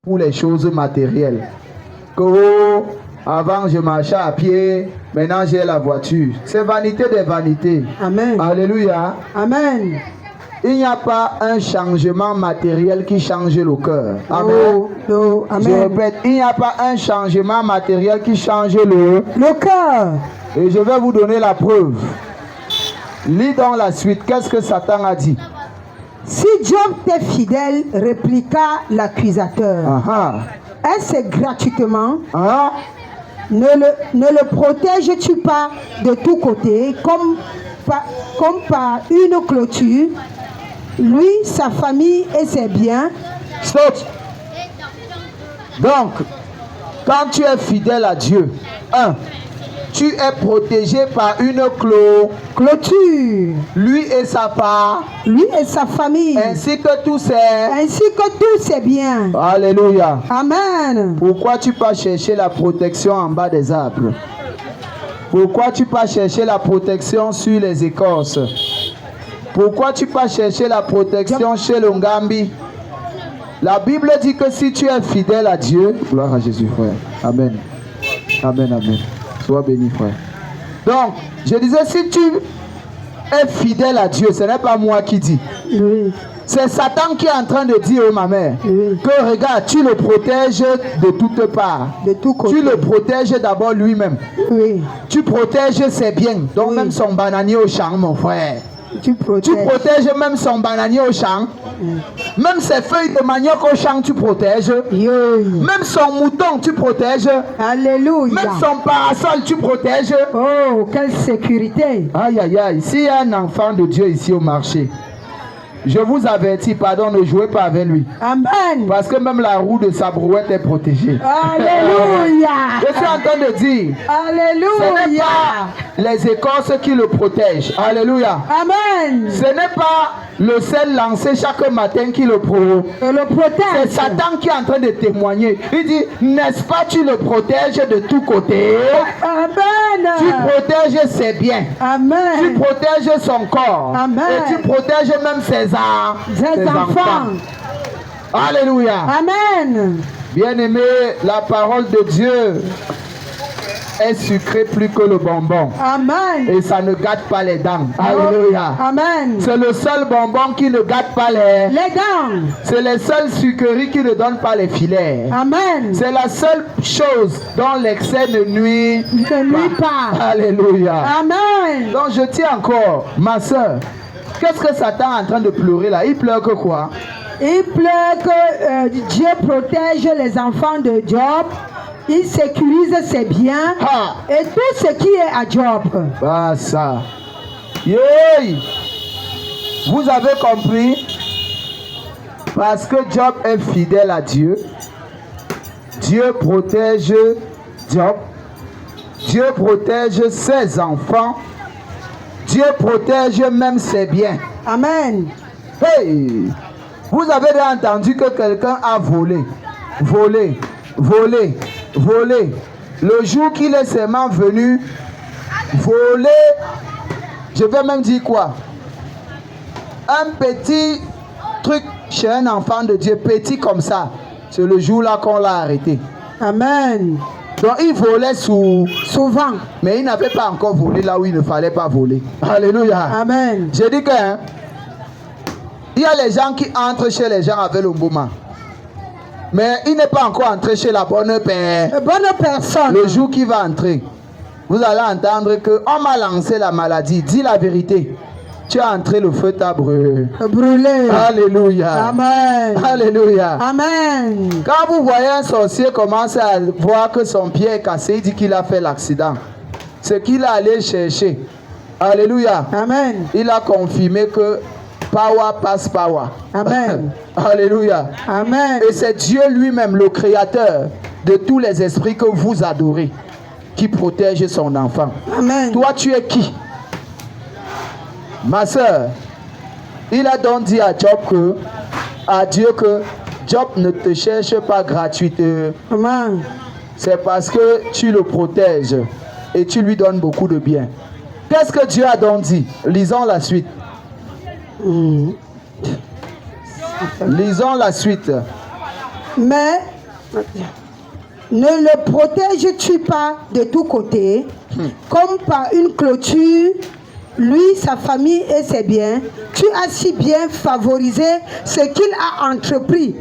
pour les choses matérielles. Que oh, avant je marchais à pied, maintenant j'ai la voiture. C'est vanité des vanités. Amen. Alléluia. Amen. Il n'y a pas un changement matériel qui change le cœur. Amen. Oh, oh, amen. Je répète, il n'y a pas un changement matériel qui change le cœur. Et je vais vous donner la preuve. Lis dans la suite. Qu'est-ce que Satan a dit? Si Job t'est fidèle, répliqua l'accusateur. Est-ce gratuitement? Ne le protèges-tu pas de tous côtés comme par une clôture? Lui, sa famille et ses biens. Stop. Donc, quand tu es fidèle à Dieu, tu es protégé par une clôture. Lui et sa part. Lui et sa famille. Ainsi que tous ses biens. Alléluia. Amen. Pourquoi tu peux chercher la protection en bas des arbres? Pourquoi tu peux chercher la protection sur les écorces? Pourquoi tu peux chercher la protection chez le Ngambi? La Bible dit que si tu es fidèle à Dieu, gloire à Jésus, frère. Amen. Amen, amen. Sois béni, frère. Donc, je disais, si tu es fidèle à Dieu, ce n'est pas moi qui dis. Oui. C'est Satan qui est en train de dire, ma mère, oui, que regarde, tu le protèges de toutes parts. De tout côté. Tu le protèges d'abord lui-même. Oui. Tu protèges ses biens. Donc oui, même son bananier au champ, mon frère. Tu protèges même son bananier au champ. Même ses feuilles de manioc au champ, tu protèges. Même son mouton, tu protèges. Alléluia. Même son parasol, tu protèges. Oh, quelle sécurité. Aïe, aïe, aïe. S'il y a un enfant de Dieu ici au marché, je vous avertis, pardon, ne jouez pas avec lui. Amen. Parce que même la roue de sa brouette est protégée. Alléluia. Je suis en train de dire. Alléluia. Ce n'est pas les écorces qui le protègent. Alléluia. Amen. Ce n'est pas le sel lancé chaque matin qui le protège. C'est Satan qui est en train de témoigner. Il dit, n'est-ce pas, tu le protèges de tous côtés. Amen. Tu protèges ses biens. Amen. Tu protèges son corps. Amen. Et tu protèges même ses enfants. Alléluia. Amen. Bien-aimé, la parole de Dieu est sucrée plus que le bonbon. Amen. Et ça ne gâte pas les dents. Alléluia. Amen. C'est le seul bonbon qui ne gâte pas les dents. C'est les seules sucreries qui ne donnent pas les filets. Amen. C'est la seule chose dont l'excès ne nuit pas. Alléluia. Amen. Donc je tiens encore, ma soeur. Qu'est-ce que Satan est en train de pleurer là? Il pleure que quoi? Il pleure que Dieu protège les enfants de Job. Il sécurise ses biens et tout ce qui est à Job. Bah ça. Yeah. Vous avez compris? Parce que Job est fidèle à Dieu. Dieu protège Job. Dieu protège ses enfants. Dieu protège même ses biens. Amen. Hey! Vous avez déjà entendu que quelqu'un a volé. Le jour qu'il est seulement venu voler, je vais même dire quoi? Un petit truc chez un enfant de Dieu, petit comme ça. C'est le jour-là qu'on l'a arrêté. Amen. Donc il volait souvent. Mais il n'avait pas encore volé là où il ne fallait pas voler. Alléluia. Amen. J'ai dit que il y a les gens qui entrent chez les gens avec le mouvement. Mais il n'est pas encore entré chez la bonne personne. Le jour qu'il va entrer, vous allez entendre que on m'a lancé la maladie. Dis la vérité. Tu as entré, le feu t'a brûlé. Alléluia. Amen. Alléluia. Amen. Quand vous voyez un sorcier commencer à voir que son pied est cassé, il dit qu'il a fait l'accident. Ce qu'il a allé chercher. Alléluia. Amen. Il a confirmé que power passe power. Amen. Alléluia. Amen. Et c'est Dieu lui-même, le créateur de tous les esprits que vous adorez, qui protège son enfant. Amen. Toi, tu es qui? Ma soeur, il a donc dit à Dieu que Job ne te cherche pas gratuitement. Amen. C'est parce que tu le protèges et tu lui donnes beaucoup de bien. Qu'est-ce que Dieu a donc dit? Lisons la suite. Lisons la suite. Mais ne le protèges-tu pas de tous côtés, comme par une clôture, lui, sa famille et ses biens? Tu as si bien favorisé ce qu'il a entrepris.